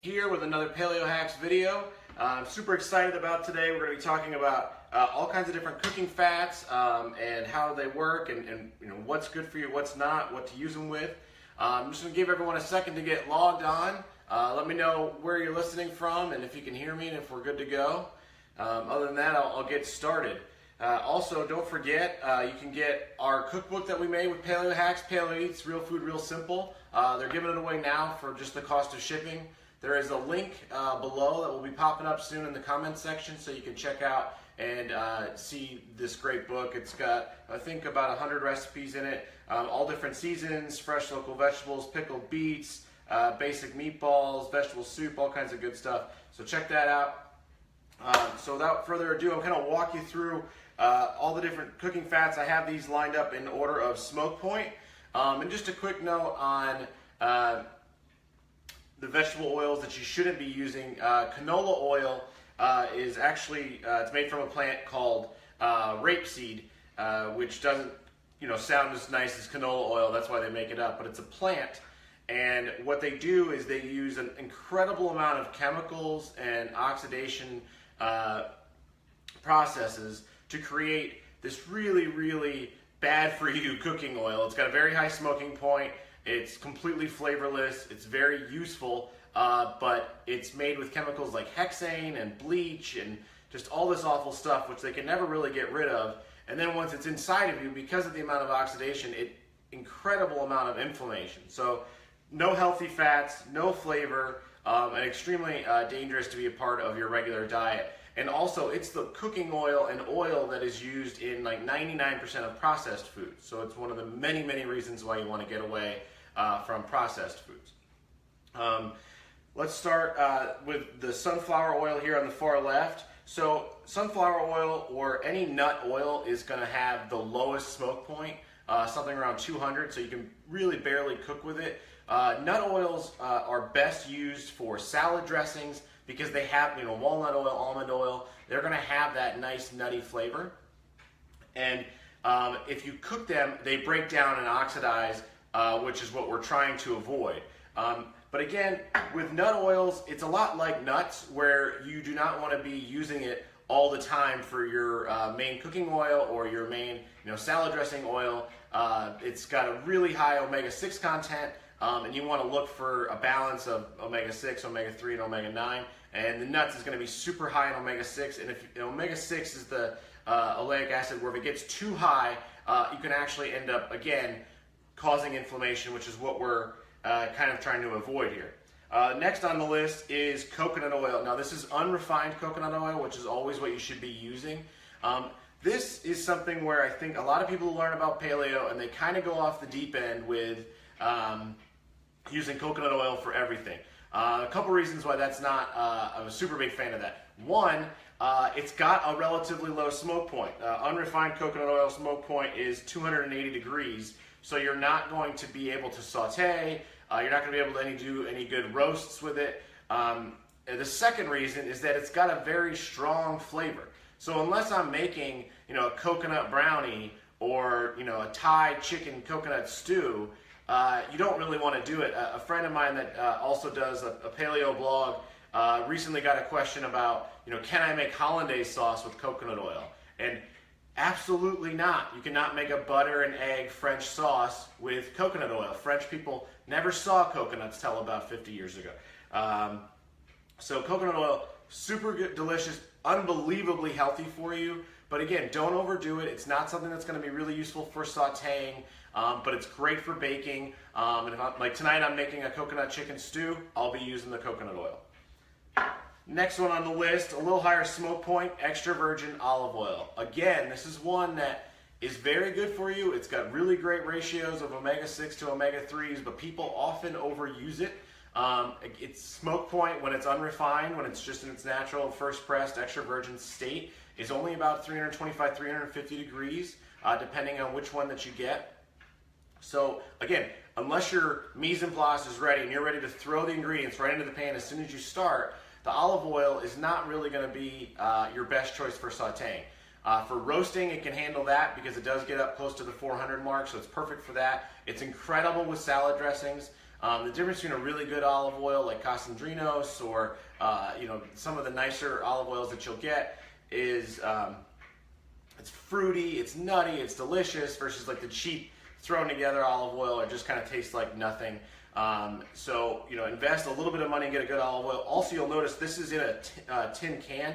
Here with another PaleoHacks video. I'm super excited about today. We're going to be talking about all kinds of different cooking fats and how they work and you know what's good for you, what's not, what to use them with. I'm just going to give everyone a second to get logged on. Let me know where you're listening from and if you can hear me and if we're good to go. Other than that, I'll get started. Also, don't forget, you can get our cookbook that we made with PaleoHacks, Paleo Eats, Real Food, Real Simple. They're giving it away now for just the cost of shipping. There is a link below that will be popping up soon in the comments section so you can check out and see this great book. It's got, I think, about 100 recipes in it, all different seasons, fresh local vegetables, pickled beets, basic meatballs, vegetable soup, all kinds of good stuff. So check that out. So without further ado, I'm going to walk you through all the different cooking fats. I have these lined up in order of smoke point. And just a quick note on the vegetable oils that you shouldn't be using. Canola oil is actually, it's made from a plant called rapeseed, which doesn't sound as nice as canola oil. That's why they make it up, but it's a plant. And what they do is they use an incredible amount of chemicals and oxidation processes to create this really, really bad for you cooking oil. It's got a very high smoking point. It's completely flavorless. It's very useful, but it's made with chemicals like hexane and bleach and just all this awful stuff, which they can never really get rid of. And then once it's inside of you, because of the amount of oxidation, incredible amount of inflammation. So no healthy fats, no flavor, and extremely dangerous to be a part of your regular diet. And also, it's the cooking oil and oil that is used in like 99% of processed foods. So it's one of the many, many reasons why you want to get away from processed foods. Let's start with the sunflower oil here on the far left. So sunflower oil or any nut oil is going to have the lowest smoke point, something around 200, so you can really barely cook with it. Nut oils are best used for salad dressings because they have, walnut oil, almond oil. They're going to have that nice nutty flavor. And if you cook them, they break down and oxidize, which is what we're trying to avoid. But again, with nut oils, it's a lot like nuts where you do not want to be using it all the time for your main cooking oil or your main salad dressing oil. It's got a really high omega-6 content. And you want to look for a balance of omega-6, omega-3, and omega-9. And the nuts is going to be super high in omega-6. And if omega-6 is the oleic acid, where if it gets too high, you can actually end up, again, causing inflammation, which is what we're kind of trying to avoid here. Next on the list is coconut oil. Now, this is unrefined coconut oil, which is always what you should be using. This is something where I think a lot of people learn about paleo, and they kind of go off the deep end with using coconut oil for everything. A couple reasons why that's not, I'm a super big fan of that. One, it's got a relatively low smoke point. Unrefined coconut oil smoke point is 280 degrees, so you're not going to be able to saute, you're not going to be able to do any good roasts with it. The second reason is that it's got a very strong flavor. So unless I'm making, a coconut brownie or, a Thai chicken coconut stew, you don't really want to do it. A friend of mine that also does a paleo blog recently got a question about, can I make hollandaise sauce with coconut oil? And absolutely not. You cannot make a butter and egg French sauce with coconut oil. French people never saw coconuts till about 50 years ago. So coconut oil, super good, delicious, unbelievably healthy for you. But again, don't overdo it. It's not something that's going to be really useful for sauteing. But it's great for baking. And if like tonight I'm making a coconut chicken stew, I'll be using the coconut oil. Next one on the list, a little higher smoke point, extra virgin olive oil. Again, this is one that is very good for you. It's got really great ratios of omega-6 to omega-3s, but people often overuse it. Its smoke point when it's unrefined, when it's just in its natural first pressed extra virgin state, is only about 325, 350 degrees, depending on which one that you get. So again, unless your mise en place is ready and you're ready to throw the ingredients right into the pan as soon as you start, the olive oil is not really going to be your best choice for sauteing. For roasting, it can handle that because it does get up close to the 400 mark, so it's perfect for that. It's incredible with salad dressings. The difference between a really good olive oil like Casandrinos or some of the nicer olive oils that you'll get is it's fruity, it's nutty, it's delicious versus like the cheap thrown together olive oil, it just kind of tastes like nothing. So invest a little bit of money and get a good olive oil. Also, you'll notice this is in a tin can.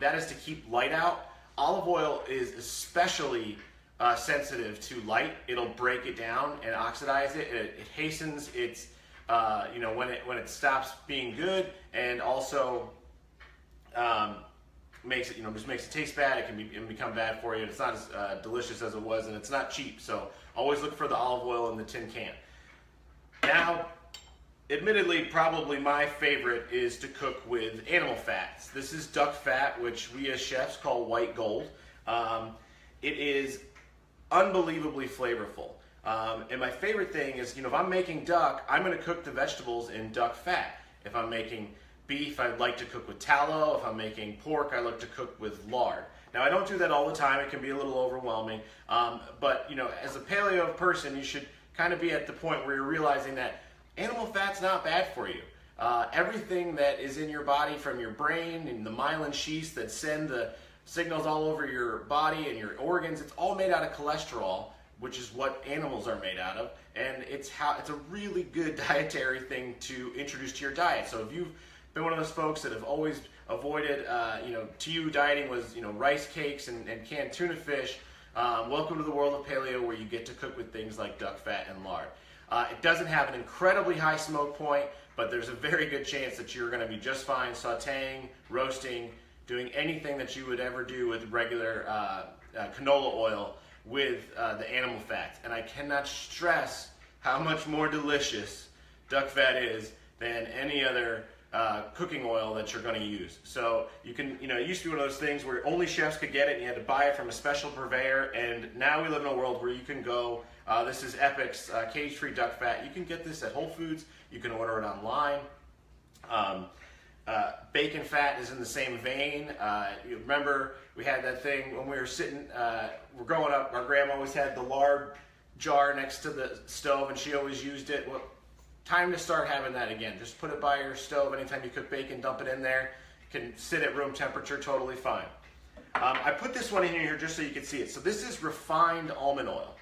That is to keep light out. Olive oil is especially sensitive to light. It'll break it down and oxidize it. It hastens its, when it stops being good, and also makes it, just makes it taste bad. It can become bad for you. It's not as delicious as it was, and it's not cheap. So always look for the olive oil in the tin can. Now, admittedly, probably my favorite is to cook with animal fats. This is duck fat, which we as chefs call white gold. It is unbelievably flavorful. And my favorite thing is, if I'm making duck, I'm going to cook the vegetables in duck fat. If I'm making beef, I'd like to cook with tallow. If I'm making pork, I like to cook with lard. Now, I don't do that all the time. It can be a little overwhelming. But, as a paleo person, you should kind of be at the point where you're realizing that animal fat's not bad for you. Everything that is in your body, from your brain and the myelin sheaths that send the signals all over your body and your organs, it's all made out of cholesterol, which is what animals are made out of. And it's a really good dietary thing to introduce to your diet. So if you've been one of those folks that have always avoided, to you dieting was, rice cakes and canned tuna fish, welcome to the world of paleo, where you get to cook with things like duck fat and lard. It doesn't have an incredibly high smoke point, but there's a very good chance that you're going to be just fine sauteing, roasting, doing anything that you would ever do with regular canola oil with the animal fats. And I cannot stress how much more delicious duck fat is than any other cooking oil that you're going to use. So you can, it used to be one of those things where only chefs could get it and you had to buy it from a special purveyor, and now we live in a world where you can go, this is Epic's cage-free duck fat. You can get this at Whole Foods. You can order it online. Bacon fat is in the same vein. You remember we had that thing when we were sitting, we're growing up, our grandma always had the lard jar next to the stove and she always used it. Well, time to start having that again. Just put it by your stove anytime you cook bacon, dump it in there. It can sit at room temperature totally fine. I put this one in here just so you can see it. So this is refined almond oil.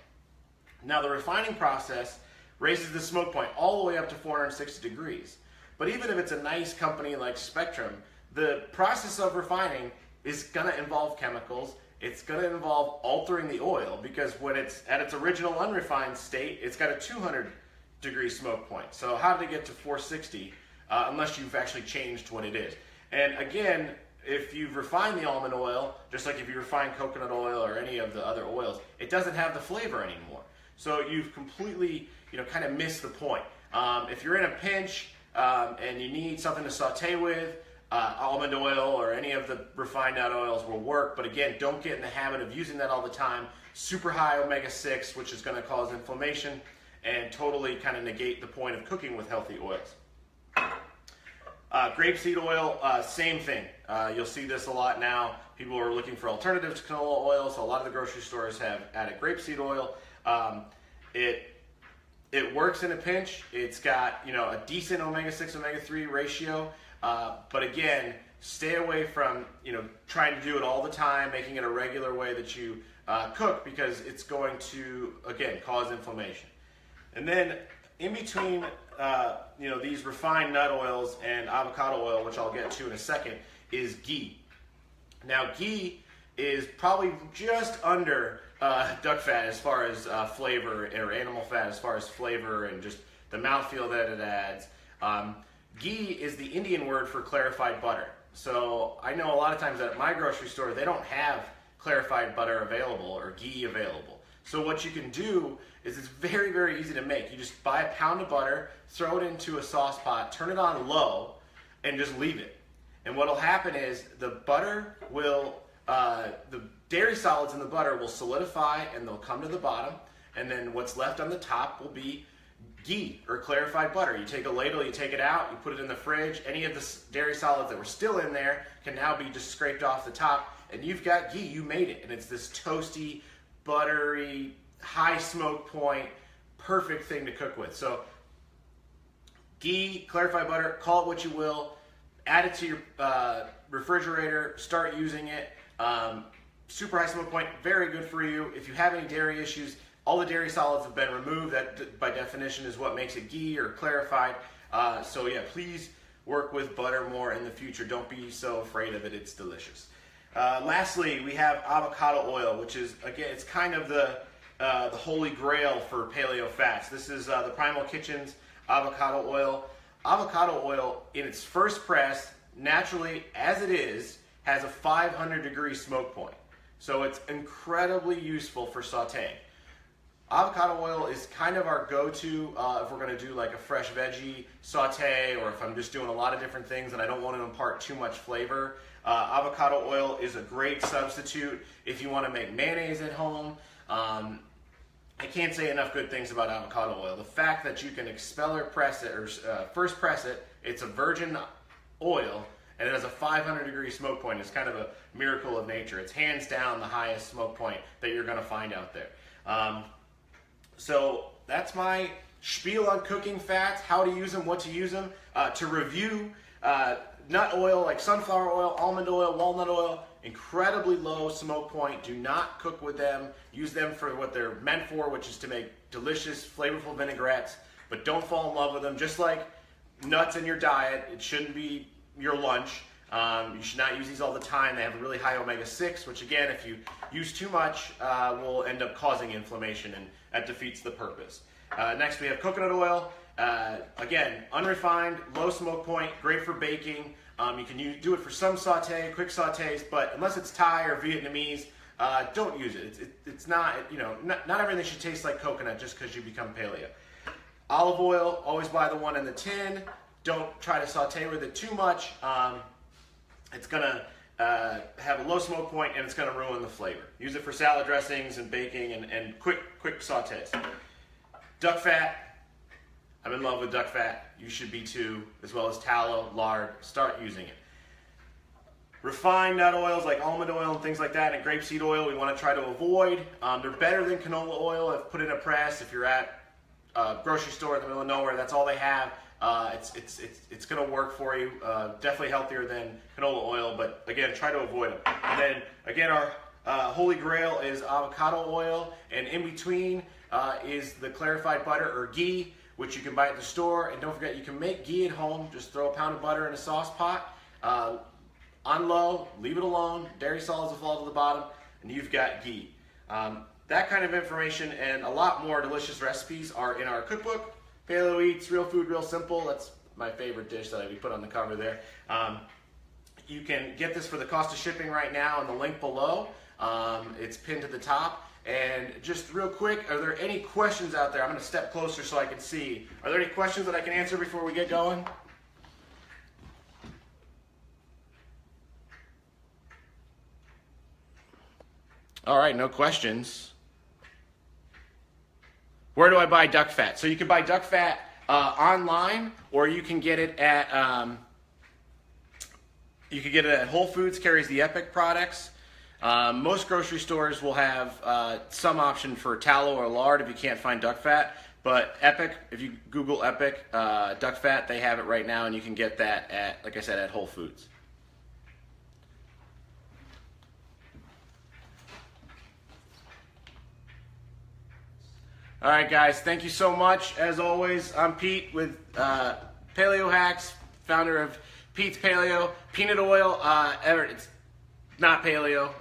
Now the refining process raises the smoke point all the way up to 460 degrees. But even if it's a nice company like Spectrum, the process of refining is going to involve chemicals. It's going to involve altering the oil, because when it's at its original unrefined state, it's got a 200 degree smoke point. So how did it get to 460 unless you've actually changed what it is? And again, if you've refined the almond oil, just like if you refine coconut oil or any of the other oils, it doesn't have the flavor anymore. So you've completely, kind of missed the point. If you're in a pinch and you need something to saute with, almond oil or any of the refined nut oils will work. But again, don't get in the habit of using that all the time. Super high omega-6, which is going to cause inflammation and totally kind of negate the point of cooking with healthy oils. Grapeseed oil, same thing. You'll see this a lot now. People are looking for alternatives to canola oil, so a lot of the grocery stores have added grapeseed oil. It works in a pinch. It's got a decent omega-6 omega-3 ratio, but again, stay away from trying to do it all the time, making it a regular way that you cook, because it's going to again cause inflammation. And then in between these refined nut oils and avocado oil, which I'll get to in a second, is ghee. Now ghee is probably just under duck fat as far as flavor, or animal fat as far as flavor and just the mouthfeel that it adds. Ghee is the Indian word for clarified butter. So I know a lot of times at my grocery store they don't have clarified butter available or ghee available. So what you can do is it's very, very easy to make. You just buy a pound of butter, throw it into a sauce pot, turn it on low, and just leave it. And what will happen is the butter will, the dairy solids in the butter will solidify and they'll come to the bottom, and then what's left on the top will be ghee or clarified butter. You take a ladle, you take it out, you put it in the fridge. Any of the dairy solids that were still in there can now be just scraped off the top, and you've got ghee. You made it, and it's this toasty, buttery, high smoke point, perfect thing to cook with. So ghee, clarified butter, call it what you will. Add it to your refrigerator, start using it. Super high smoke point, very good for you. If you have any dairy issues, all the dairy solids have been removed. That by definition is what makes it ghee or clarified. So yeah, please work with butter more in the future. Don't be so afraid of it, it's delicious. Lastly, we have avocado oil, which is, again, it's kind of the holy grail for paleo fats. This is the Primal Kitchen's avocado oil. Avocado oil, in its first press, naturally, as it is, has a 500-degree smoke point. So it's incredibly useful for sauteing. Avocado oil is kind of our go-to if we're going to do like a fresh veggie saute, or if I'm just doing a lot of different things and I don't want to impart too much flavor. Avocado oil is a great substitute if you want to make mayonnaise at home. I can't say enough good things about avocado oil. The fact that you can expeller press it, or first press it, it's a virgin oil, and it has a 500-degree smoke point. It's kind of a miracle of nature. It's hands down the highest smoke point that you're going to find out there. So that's my spiel on cooking fats, how to use them, what to use them. To review, nut oil like sunflower oil, almond oil, walnut oil, incredibly low smoke point. Do not cook with them. Use them for what they're meant for, which is to make delicious, flavorful vinaigrettes, but don't fall in love with them. Just like nuts in your diet, it shouldn't be your lunch. You should not use these all the time. They have a really high omega-6, which again, if you use too much, will end up causing inflammation, and that defeats the purpose. Next, we have coconut oil. Again, unrefined, low smoke point, great for baking. You can do it for some saute, quick sautés, but unless it's Thai or Vietnamese, don't use it. It's not, not everything should taste like coconut just because you become paleo. Olive oil, always buy the one in the tin. Don't try to saute with it too much. It's gonna have a low smoke point, and it's gonna ruin the flavor. Use it for salad dressings and baking and quick sautés. Duck fat. I'm in love with duck fat. You should be too, as well as tallow, lard. Start using it. Refined nut oils like almond oil and things like that, and grapeseed oil we want to try to avoid. They're better than canola oil if put in a press. If you're at a grocery store in the middle of nowhere, that's all they have. It's going to work for you. Definitely healthier than canola oil, but again, try to avoid them. And then again, our holy grail is avocado oil, and in between is the clarified butter or ghee, which you can buy at the store. And don't forget, you can make ghee at home. Just throw a pound of butter in a sauce pot, on low, leave it alone. Dairy solids will fall to the bottom, and you've got ghee. That kind of information and a lot more delicious recipes are in our cookbook, Paleo Eats, Real Food, Real Simple. That's my favorite dish that we put on the cover there. You can get this for the cost of shipping right now in the link below. It's pinned to the top. And just real quick, are there any questions out there? I'm going to step closer so I can see. Are there any questions that I can answer before we get going? All right, no questions. Where do I buy duck fat? So you can buy duck fat online, or you can get it at Whole Foods. Carries the Epic products. Most grocery stores will have some option for tallow or lard if you can't find duck fat. But Epic, if you Google Epic duck fat, they have it right now, and you can get that at, like I said, at Whole Foods. All right, guys, thank you so much. As always, I'm Pete with PaleoHacks, founder of Pete's Paleo. Peanut oil, it's not paleo,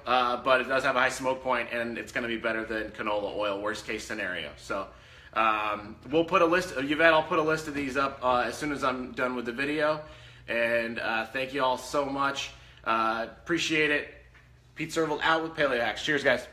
but it does have a high smoke point, and it's going to be better than canola oil, worst case scenario. So we'll put a list, Yvette, I'll put a list of these up as soon as I'm done with the video. And thank you all so much. Appreciate it. Pete Serval out with PaleoHacks. Cheers, guys.